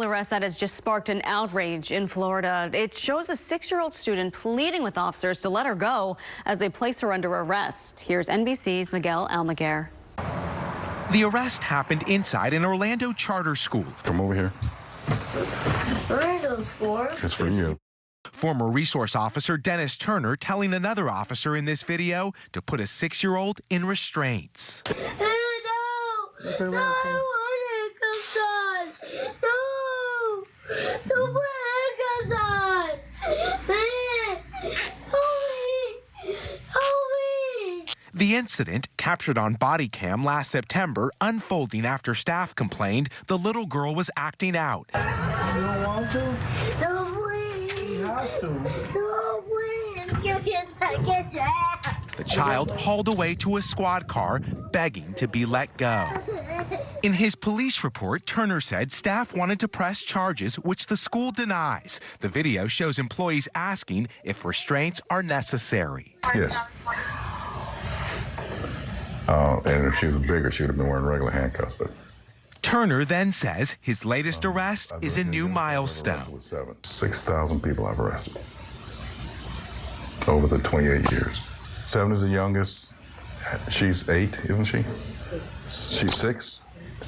Arrest that has just sparked an outrage in Florida. It shows a 6-year-old student pleading with officers to let her go as they place her under arrest. Here's NBC's Miguel Almaguer. The arrest happened inside an Orlando charter school. Come over here. Orlando for? It's for you. Former resource officer Dennis Turner telling another officer in this video to put a 6-year-old in restraints. No, I want handcuffs on. No, don't put handcuffs on. Man, help me. The incident, captured on body cam last September, unfolding after staff complained the little girl was acting out. You don't want to? No, please. You have to. No, please. Give me a second chance. The child hauled away to a squad car, begging to be let go. In his police report, Turner said staff wanted to press charges, which the school denies. The video shows employees asking if restraints are necessary. Yes. And if she was bigger, she would have been wearing regular handcuffs. But Turner then says his latest arrest is a new milestone. 6,000 people I've arrested over the 28 years. 7 is the youngest. She's 8, isn't she? She's 6.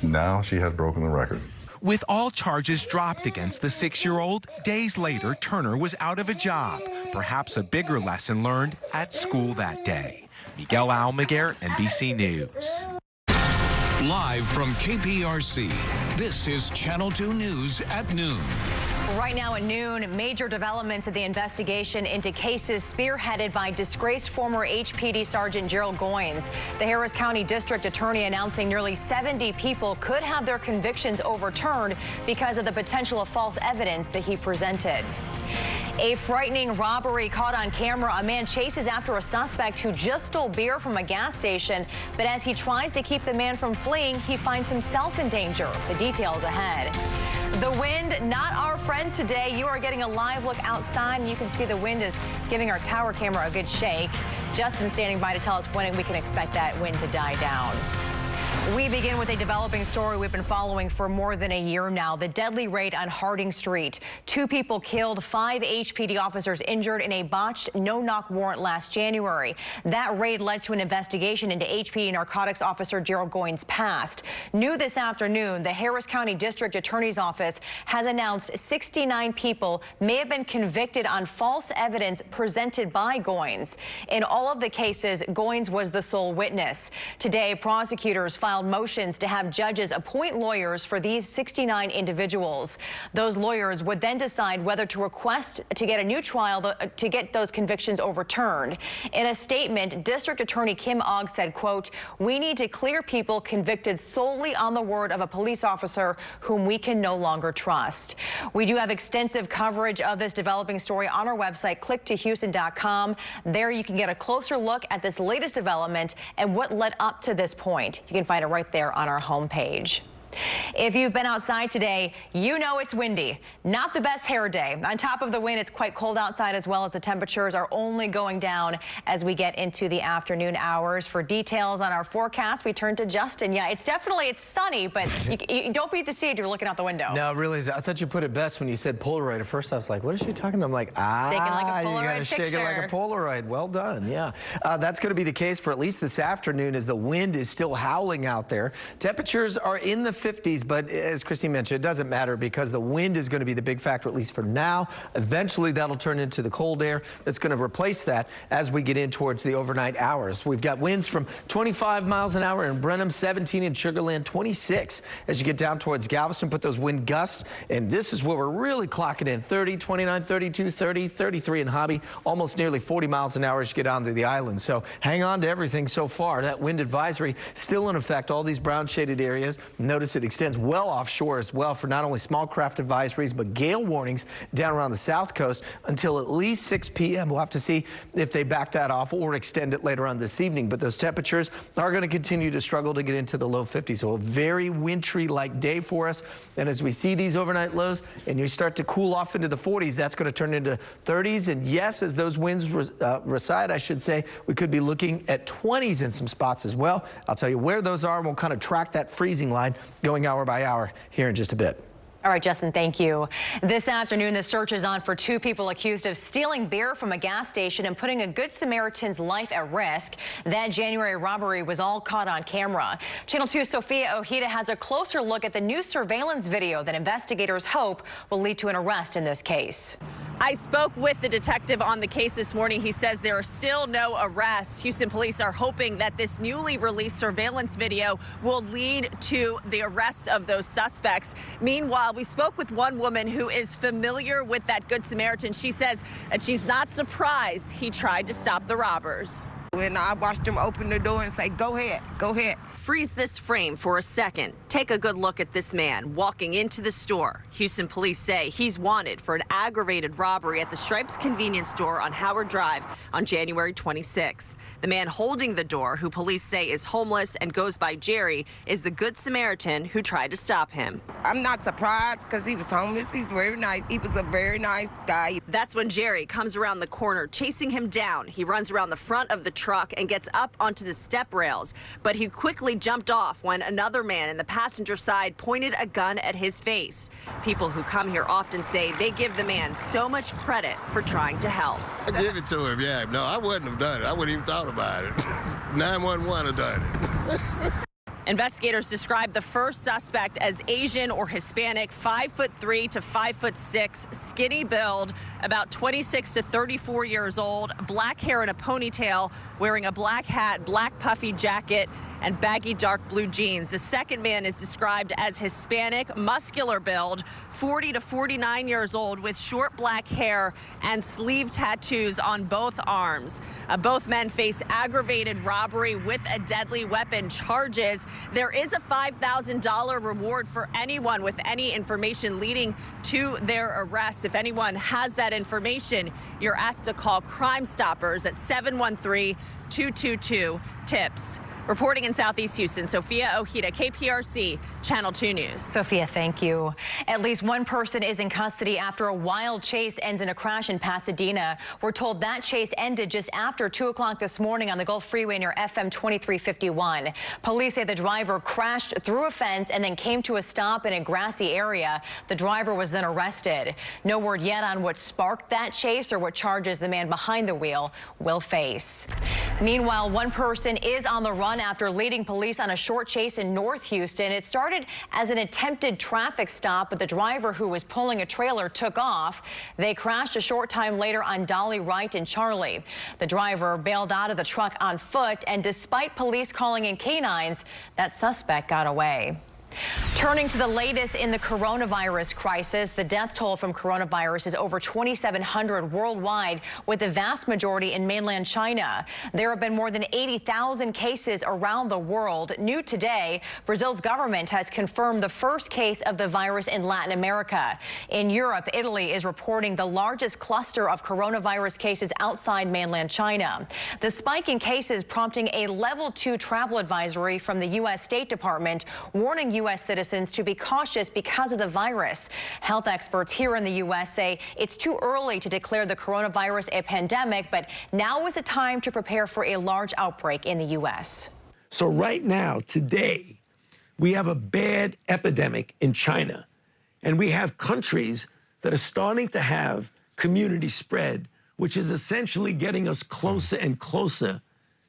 Now she has broken the record. With all charges dropped against the 6-year-old, days later, Turner was out of a job. Perhaps a bigger lesson learned at school that day. Miguel Almaguer, NBC News. Live from KPRC, this is Channel 2 News at noon. Right now at noon, major developments in the investigation into cases spearheaded by disgraced former HPD Sergeant Gerald Goins. The Harris County District Attorney announcing nearly 70 people could have their convictions overturned because of the potential of false evidence that he presented. A frightening robbery caught on camera. A man chases after a suspect who just stole beer from a gas station, but as he tries to keep the man from fleeing, he finds himself in danger. The details ahead. The wind, not our friend today. You are getting a live look outside, and you can see the wind is giving our tower camera a good shake. Justin standing by to tell us when we can expect that wind to die down. We begin with a developing story we've been following for more than a year now. The deadly raid on Harding Street. 2 people killed, 5 HPD officers injured in a botched no-knock warrant last January. That raid led to an investigation into HPD narcotics officer Gerald Goins' past. New this afternoon, the Harris County District Attorney's Office has announced 69 people may have been convicted on false evidence presented by Goins. In all of the cases, Goins was the sole witness. Today, prosecutors filed motions to have judges appoint lawyers for these 69 individuals. Those lawyers would then decide whether to request to get a new trial to get those convictions overturned. In a statement, District Attorney Kim Ogg said, quote, "We need to clear people convicted solely on the word of a police officer whom we can no longer trust." We do have extensive coverage of this developing story on our website, clicktohouston.com. There you can get a closer look at this latest development and what led up to this point. You can find it right there on our homepage. If you've been outside today, you know it's windy. Not the best hair day. On top of the wind, it's quite cold outside as well, as the temperatures are only going down as we get into the afternoon hours. For details on our forecast, we turn to Justin. Yeah, it's sunny, but you don't be deceived. You're looking out the window. No, really, I thought you put it best when you said Polaroid. At first, I was like, what is she talking about? I'm like, shaking like a Polaroid you gotta picture. shake it like a Polaroid. Well done, yeah. That's going to be the case for at least this afternoon, as the wind is still howling out there. Temperatures are in the 50s, but as Christine mentioned, it doesn't matter because the wind is going to be the big factor, at least for now. Eventually, that'll turn into the cold air that's going to replace that as we get in towards the overnight hours. We've got winds from 25 miles an hour in Brenham, 17 in Sugar Land, 26 as you get down towards Galveston. Put those wind gusts, and this is where we're really clocking in: 30, 29, 32, 30, 33 in Hobby, almost nearly 40 miles an hour as you get onto the island. So hang on to everything so far. That wind advisory still in effect. All these brown shaded areas. Notice it extends well offshore as well for not only small craft advisories, but gale warnings down around the south coast until at least 6 p.m. We'll have to see if they back that off or extend it later on this evening. But those temperatures are going to continue to struggle to get into the low 50s. So a very wintry-like day for us. And as we see these overnight lows and you start to cool off into the 40s, that's going to turn into 30s. And yes, as those winds reside, I should say, we could be looking at 20s in some spots as well. I'll tell you where those are, and we'll kind of track that freezing line going hour by hour here in just a bit. All right, Justin, thank you. This afternoon, the search is on for 2 people accused of stealing beer from a gas station and putting a Good Samaritan's life at risk. That January robbery was all caught on camera. Channel 2's Sophia Ojeda has a closer look at the new surveillance video that investigators hope will lead to an arrest in this case. I spoke with the detective on the case this morning. He says there are still no arrests. Houston police are hoping that this newly released surveillance video will lead to the arrest of those suspects. Meanwhile, we spoke with one woman who is familiar with that Good Samaritan. She says that she's not surprised he tried to stop the robbers. When I watched him open the door and say, "Go ahead, go ahead." Freeze this frame for a second. Take a good look at this man walking into the store. Houston police say he's wanted for an aggravated robbery at the Stripes convenience store on Howard Drive on January 26th. The man holding the door, who police say is homeless and goes by Jerry, is the Good Samaritan who tried to stop him. I'm not surprised because he was homeless. He's very nice. He was a very nice guy. That's when Jerry comes around the corner, chasing him down. He runs around the front of the truck and gets up onto the step rails, but he quickly jumped off when another man in the passenger side pointed a gun at his face. People who come here often say they give the man so much credit for trying to help. I give it to him, yeah. No, I wouldn't have done it. I wouldn't even thought about it. 911 have done it. Investigators describe the first suspect as Asian or Hispanic, 5'3" to 5'6", skinny build, about 26 to 34 years old, black hair in a ponytail, wearing a black hat, black puffy jacket, and baggy dark blue jeans. The second man is described as Hispanic, muscular build, 40 to 49 years old, with short black hair and sleeve tattoos on both arms. Both men face aggravated robbery with a deadly weapon charges. There is a $5,000 reward for anyone with any information leading to their arrest. If anyone has that information, you're asked to call Crime Stoppers at 713-222-TIPS. Reporting in Southeast Houston, Sophia Ojeda, KPRC, Channel 2 News. Sophia, thank you. At least one person is in custody after a wild chase ends in a crash in Pasadena. We're told that chase ended just after 2 o'clock this morning on the Gulf Freeway near FM 2351. Police say the driver crashed through a fence and then came to a stop in a grassy area. The driver was then arrested. No word yet on what sparked that chase or what charges the man behind the wheel will face. Meanwhile, one person is on the run after leading police on a short chase in North Houston. It started as an attempted traffic stop, but the driver who was pulling a trailer took off. They crashed a short time later on Dolly Wright and Charlie. The driver bailed out of the truck on foot, and despite police calling in canines, that suspect got away. Turning to the latest in the coronavirus crisis, the death toll from coronavirus is over 2,700 worldwide, with the vast majority in mainland China. There have been more than 80,000 cases around the world. New today, Brazil's government has confirmed the first case of the virus in Latin America. In Europe, Italy is reporting the largest cluster of coronavirus cases outside mainland China. The spike in cases prompting a level 2 travel advisory from the U.S. State Department, warning U.S. citizens to be cautious because of the virus. Health experts here in the U.S. say it's too early to declare the coronavirus a pandemic, but now is the time to prepare for a large outbreak in the U.S. So right now, today, we have a bad epidemic in China, and we have countries that are starting to have community spread, which is essentially getting us closer and closer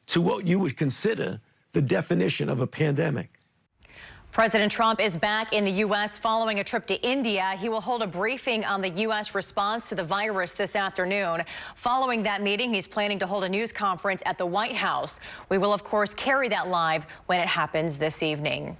to what you would consider the definition of a pandemic. President Trump is back in the U.S. following a trip to India. He will hold a briefing on the U.S. response to the virus this afternoon. Following that meeting, he's planning to hold a news conference at the White House. We will, of course, carry that live when it happens this evening.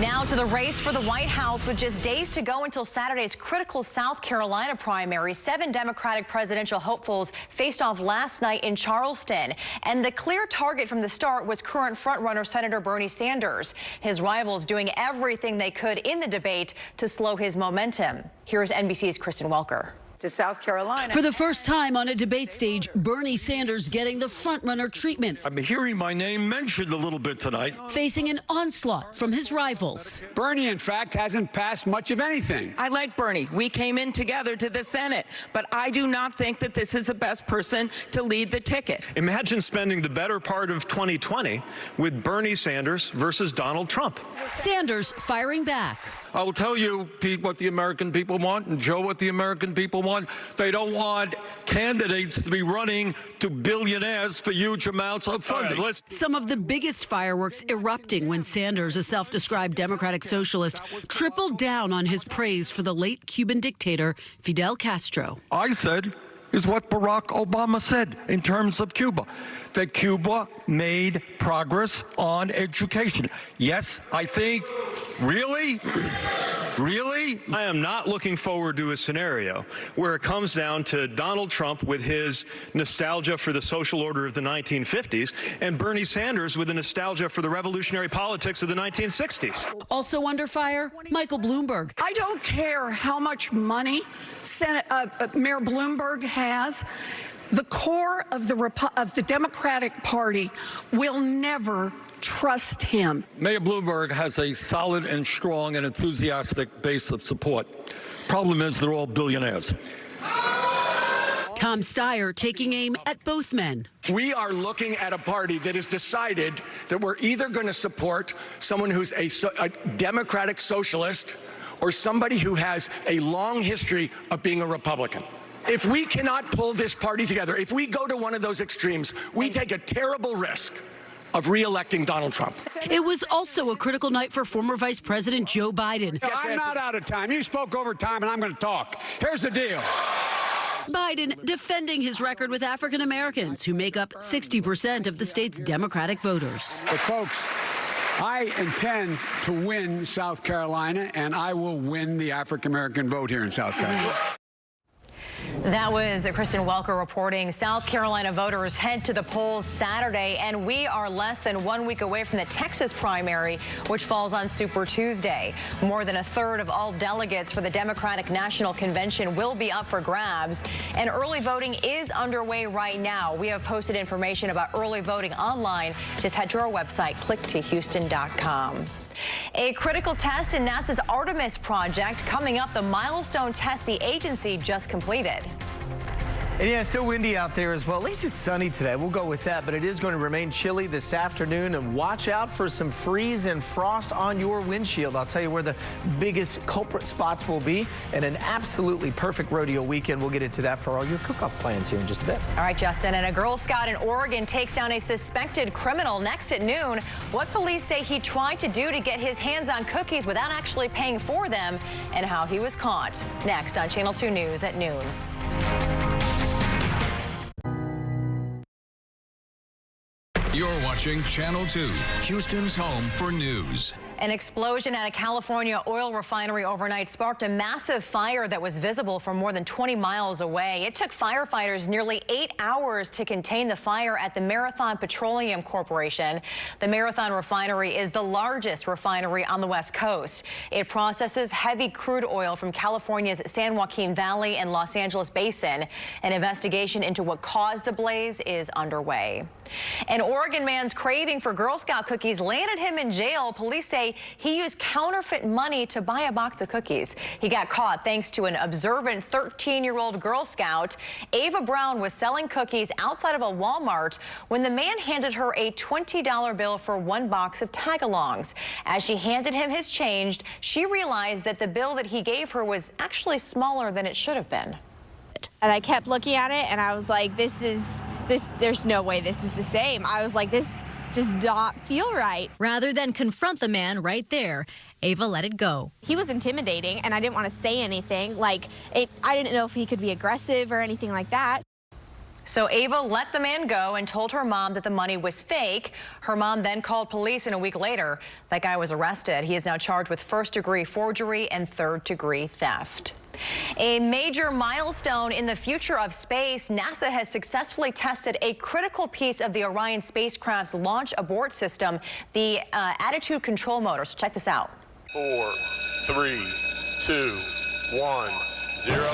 Now to the race for the White House. With just days to go until Saturday's critical South Carolina primary, 7 Democratic presidential hopefuls faced off last night in Charleston. And the clear target from the start was current frontrunner Senator Bernie Sanders. His rivals doing everything they could in the debate to slow his momentum. Here's NBC's Kristen Welker. To South Carolina. For the first time on a debate stage, Bernie Sanders getting the frontrunner treatment. I'm hearing my name mentioned a little bit tonight. Facing an onslaught from his rivals. Bernie, in fact, hasn't passed much of anything. I like Bernie. We came in together to the Senate, but I do not think that this is the best person to lead the ticket. Imagine spending the better part of 2020 with Bernie Sanders versus Donald Trump. Sanders firing back. I will tell you, Pete, what the American people want, and Joe, what the American people want. They don't want candidates to be running to billionaires for huge amounts of funding. Some of the biggest fireworks erupting when Sanders, a self-described democratic socialist, tripled down on his praise for the late Cuban dictator Fidel Castro. I said is what Barack Obama said in terms of Cuba, that Cuba made progress on education. Yes, I think, really? Really? I am not looking forward to a scenario where it comes down to Donald Trump with his nostalgia for the social order of the 1950s and Bernie Sanders with the nostalgia for the revolutionary politics of the 1960s. Also under fire, Michael Bloomberg. I don't care how much money Mayor Bloomberg has. The core of the Democratic Party will never trust him. Mayor Bloomberg has a solid and strong and enthusiastic base of support. Problem is they're all billionaires. Tom Steyer taking aim at both men. We are looking at a party that has decided that we're either going to support someone who's a democratic socialist or somebody who has a long history of being a Republican. If we cannot pull this party together, if we go to one of those extremes, we take a terrible risk of re-electing Donald Trump. It was also a critical night for former Vice President Joe Biden. No, I'm not out of time. You spoke over time, and I'm going to talk. Here's the deal. Biden defending his record with African Americans, who make up 60% of the state's Democratic voters. But folks, I intend to win South Carolina, and I will win the African American vote here in South Carolina. That was Kristen Welker reporting. South Carolina voters head to the polls Saturday, and we are less than 1 week away from the Texas primary, which falls on Super Tuesday. More than a third of all delegates for the Democratic National Convention will be up for grabs, and early voting is underway right now. We have posted information about early voting online. Just head to our website, clicktohouston.com. A critical test in NASA's Artemis project coming up, the milestone test the agency just completed. And yeah, still windy out there as well. At least it's sunny today. We'll go with that, but it is going to remain chilly this afternoon, and watch out for some freeze and frost on your windshield. I'll tell you where the biggest culprit spots will be, and an absolutely perfect rodeo weekend. We'll get into that for all your cook-off plans here in just a bit. All right, Justin, and a Girl Scout in Oregon takes down a suspected criminal next at noon. What police say he tried to do to get his hands on cookies without actually paying for them, and how he was caught. Next on Channel 2 News at noon. You're watching Channel 2, Houston's home for news. An explosion at a California oil refinery overnight sparked a massive fire that was visible from more than 20 miles away. It took firefighters nearly 8 hours to contain the fire at the Marathon Petroleum Corporation. The Marathon refinery is the largest refinery on the West Coast. It processes heavy crude oil from California's San Joaquin Valley and Los Angeles Basin. An investigation into what caused the blaze is underway. An Oregon man's craving for Girl Scout cookies landed him in jail. Police say he used counterfeit money to buy a box of cookies. He got caught thanks to an observant 13-year-old Girl Scout. Ava Brown was selling cookies outside of a Walmart when the man handed her a $20 bill for one box of tagalongs. As she handed him his change, she realized that the bill that he gave her was actually smaller than it should have been. And I kept looking at it, and I was like, there's no way this is the same. I was like, this does not feel right. Rather than confront the man right there, Ava let it go. He was intimidating, and I didn't want to say anything. I didn't know if he could be aggressive or anything like that. So Ava let the man go and told her mom that the money was fake. Her mom then called police, and a week later, that guy was arrested. He is now charged with first-degree forgery and third-degree theft. A major milestone in the future of space. NASA has successfully tested a critical piece of the Orion spacecraft's launch abort system, the attitude control motor. So check this out. 4, 3, 2, 1, 0.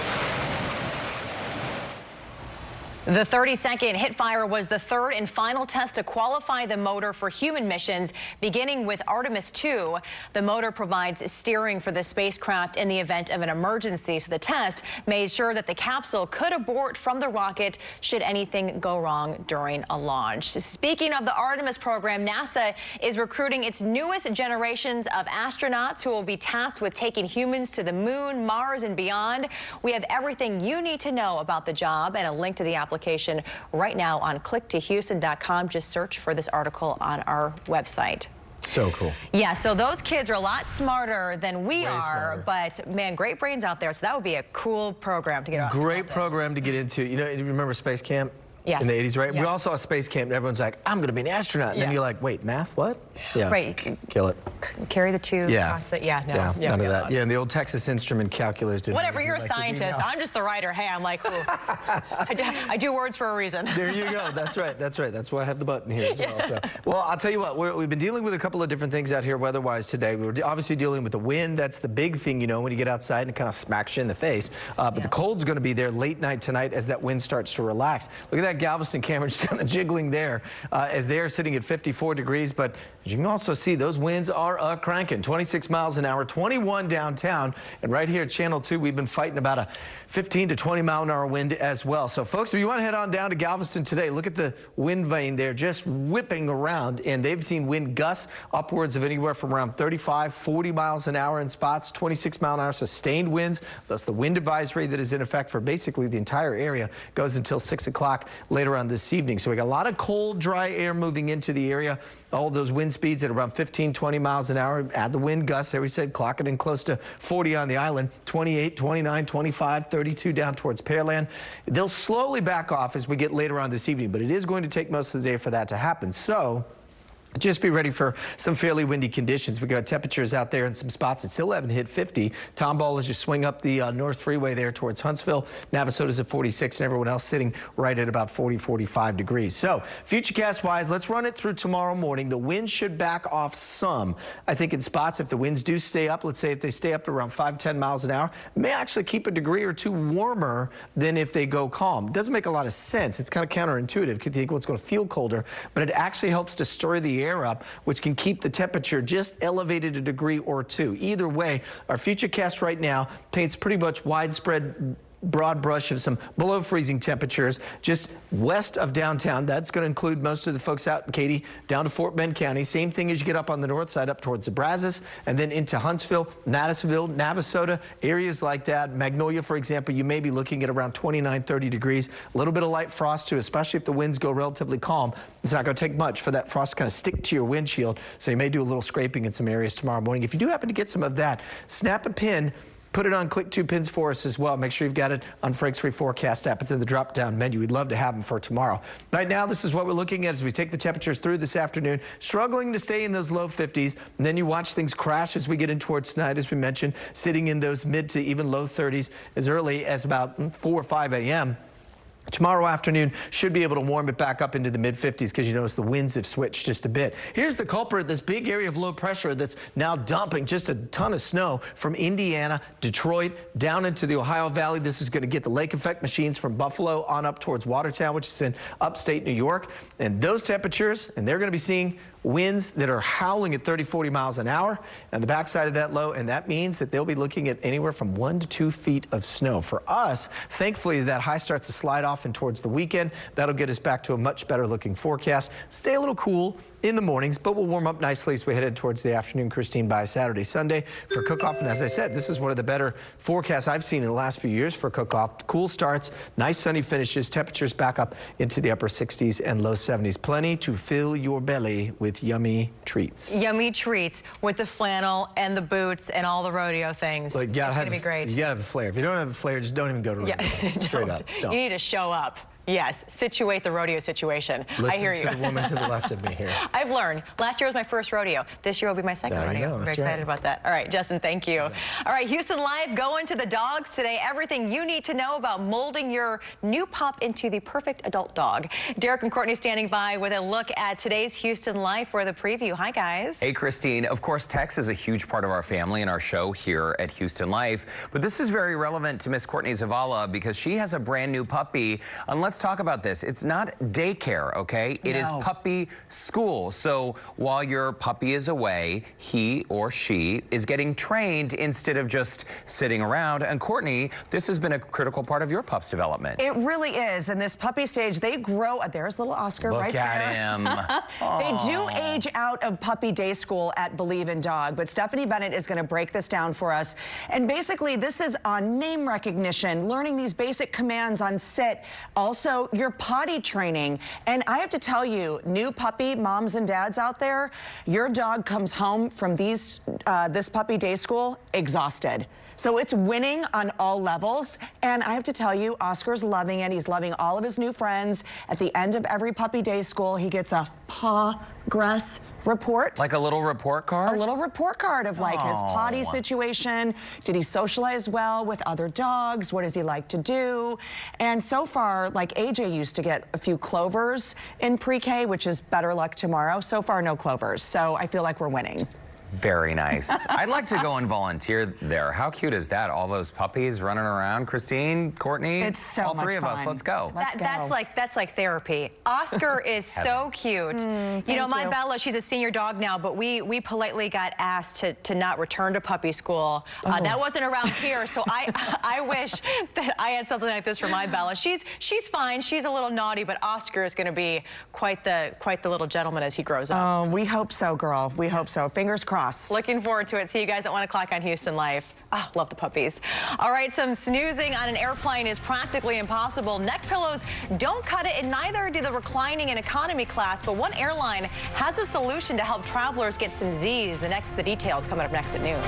The 30-second hit-fire was the third and final test to qualify the motor for human missions, beginning with Artemis 2. The motor provides steering for the spacecraft in the event of an emergency, so the test made sure that the capsule could abort from the rocket should anything go wrong during a launch. Speaking of the Artemis program, NASA is recruiting its newest generations of astronauts who will be tasked with taking humans to the moon, Mars, and beyond. We have everything you need to know about the job and a link to the application right now on clicktohouston.com. Just search for this article on our website. So cool. Yeah, so those kids are a lot smarter than we Way are, smarter. But man, great brains out there. So that would be a cool program to get out. Great program to get into. You know, you remember Space Camp? Yes. In the 80s, right? Yes. We all saw Space Camp, and everyone's like, I'm going to be an astronaut. And then you're like, wait, math, what? Yeah. Right. Kill it. Carry the tube across the, none of that. Yeah, and the old Texas Instrument calculus didn't. Whatever, you're a like scientist. I'm just the writer. Hey, I'm like, ooh. I do words for a reason. There you go. That's right. That's right. That's why I have the button here as well. So, well, I'll tell you what, we've been dealing with a couple of different things out here weather-wise today. We were obviously dealing with the wind. That's the big thing, you know, when you get outside and it kind of smacks you in the face. But the cold's going to be there late night tonight as that wind starts to relax. Look at that Galveston camera just kind of jiggling there as they're sitting at 54 degrees. But as you can also see, those winds are cranking. 26 miles an hour, 21 downtown. And right here at Channel 2, we've been fighting about a 15 to 20 mile an hour wind as well. So folks, if you want to head on down to Galveston today, look at the wind vane there just whipping around. And they've seen wind gusts upwards of anywhere from around 35, 40 miles an hour in spots, 26 mile an hour sustained winds. Thus the wind advisory that is in effect for basically the entire area goes until 6 o'clock later on this evening. So we got a lot of cold, dry air moving into the area. All those wind speeds at around 15, 20 miles an hour. Add the wind gusts, there we said, clocking in close to 40 on the island, 28, 29, 25, 32 down towards Pearland. They'll slowly back off as we get later on this evening, but it is going to take most of the day for that to happen. So just be ready for some fairly windy conditions. We got temperatures out there in some spots that still haven't hit 50. Tomball as you swing up the North Freeway there towards Huntsville. Navasota's at 46 and everyone else sitting right at about 40, 45 degrees. So futurecast wise, let's run it through tomorrow morning. The wind should back off some. I think in spots, if the winds do stay up, let's say if they stay up to around 5, 10 miles an hour, it may actually keep a degree or two warmer than if they go calm. It doesn't make a lot of sense. It's kind of counterintuitive. You think, well, it's going to feel colder, but it actually helps to stir the air up, which can keep the temperature just elevated a degree or two. Either way, our futurecast right now paints pretty much widespread broad brush of some below freezing temperatures just west of downtown. That's going to include most of the folks out in Katy down to Fort Bend County. Same thing as you get up on the north side up towards the Brazos and then into Huntsville, Madisonville, Navasota, areas like that. Magnolia, for example, you may be looking at around 29, 30 degrees. A little bit of light frost too, especially if the winds go relatively calm. It's not going to take much for that frost to kind of stick to your windshield. So you may do a little scraping in some areas tomorrow morning. If you do happen to get some of that, snap a pin. Put it on Click 2 Pins for us as well. Make sure you've got it on Frank's Free Forecast app. It's in the drop-down menu. We'd love to have them for tomorrow. Right now, this is what we're looking at as we take the temperatures through this afternoon. Struggling to stay in those low 50s. And then you watch things crash as we get in towards tonight, as we mentioned, sitting in those mid to even low 30s as early as about 4 or 5 a.m. Tomorrow afternoon should be able to warm it back up into the mid-50s because you notice the winds have switched just a bit. Here's the culprit, this big area of low pressure that's now dumping just a ton of snow from Indiana, Detroit, down into the Ohio Valley. This is going to get the lake effect machines from Buffalo on up towards Watertown, which is in upstate New York. And those temperatures, and they're going to be seeing winds that are howling at 30, 40 miles an hour on the backside of that low, and that means that they'll be looking at anywhere from 1 to 2 feet of snow. For us, thankfully, that high starts to slide off and towards the weekend. That'll get us back to a much better looking forecast. Stay a little cool in the mornings, but we'll warm up nicely as we head towards the afternoon, Christine, by Saturday, Sunday for cook-off. And as I said, this is one of the better forecasts I've seen in the last few years for cook-off. Cool starts, nice sunny finishes, temperatures back up into the upper 60s and low 70s. Plenty to fill your belly with yummy treats. Yummy treats with the flannel and the boots and all the rodeo things. Look, it's going to be great. You got to have a flair. If you don't have a flair, just don't even go to rodeo. Straight up. Don't. You need to show up. Yes, situate the rodeo situation. I hear you. Listen to the woman to the left of me here. I've learned. Last year was my first rodeo. This year will be my second rodeo. I'm very excited about that. All right, Justin, thank you. All right, Houston Live, going to the dogs today. Everything you need to know about molding your new pup into the perfect adult dog. Derek and Courtney standing by with a look at today's Houston Life for the preview. Hi, guys. Hey, Christine. Of course, Tex is a huge part of our family and our show here at Houston Life. But this is very relevant to Miss Courtney Zavala because she has a brand new puppy. And let's let's talk about this. It's not daycare, okay? It is puppy school. So while your puppy is away, he or she is getting trained instead of just sitting around. And Courtney, this has been a critical part of your pup's development. It really is. In this puppy stage, they grow. There's little Oscar right there. Look at him. They do age out of puppy day school at Believe in Dog, but Stephanie Bennett is going to break this down for us. And basically, this is on name recognition, learning these basic commands on sit, also your potty training. And I have to tell you, new puppy moms and dads out there, your dog comes home from this puppy day school exhausted. So it's winning on all levels. And I have to tell you, Oscar's loving it. He's loving all of his new friends. At the end of every puppy day school, he gets a progress report. Like a little report card? A little report card of like his potty situation. Did he socialize well with other dogs? What does he like to do? And so far, like AJ used to get a few clovers in pre-K, which is better luck tomorrow. So far, no clovers. So I feel like we're winning. Very nice. I'd like to go and volunteer there. How cute is that? All those puppies running around. Christine, Courtney, it's so all much three of fun. us. Let's go. That's like therapy. Oscar is so cute. You know, my Bella, she's a senior dog now, but we politely got asked to not return to puppy school. That wasn't around here, so I wish that I had something like this for my Bella. She's fine. She's a little naughty, but Oscar is going to be quite the little gentleman as he grows up. Oh, we hope so, girl. We hope so. Fingers crossed. Looking forward to it. See you guys at 1 o'clock on Houston Life. Ah, love the puppies. All right, some snoozing on an airplane is practically impossible. Neck pillows don't cut it, and neither do the reclining and economy class. But one airline has a solution to help travelers get some Z's. The details coming up next at noon.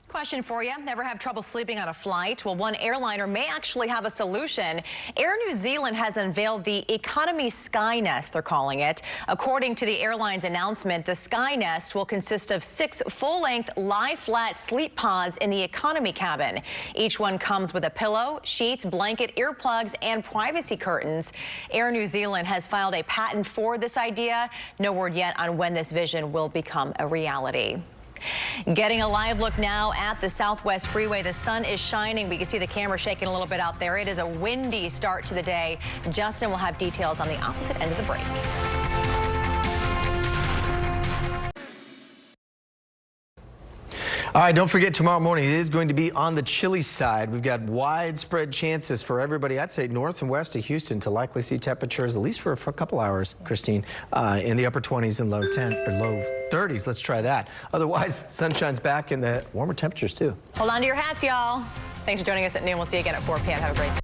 Question for you. Never have trouble sleeping on a flight? Well, one airliner may actually have a solution. Air New Zealand has unveiled the Economy Sky Nest, they're calling it. According to the airline's announcement, the Sky Nest will consist of 6 full-length lie-flat sleep pods in the economy cabin. Each one comes with a pillow, sheets, blanket, earplugs, and privacy curtains. Air New Zealand has filed a patent for this idea. No word yet on when this vision will become a reality. Getting a live look now at the Southwest Freeway. The sun is shining. We can see the camera shaking a little bit out there. It is a windy start to the day. Justin will have details on the opposite end of the break. All right, don't forget tomorrow morning, it is going to be on the chilly side. We've got widespread chances for everybody, I'd say north and west of Houston, to likely see temperatures, at least for a couple hours, Christine, in the upper 20s and low 30s. Let's try that. Otherwise, sunshine's back and the warmer temperatures, too. Hold on to your hats, y'all. Thanks for joining us at noon. We'll see you again at 4 p.m. Have a great day.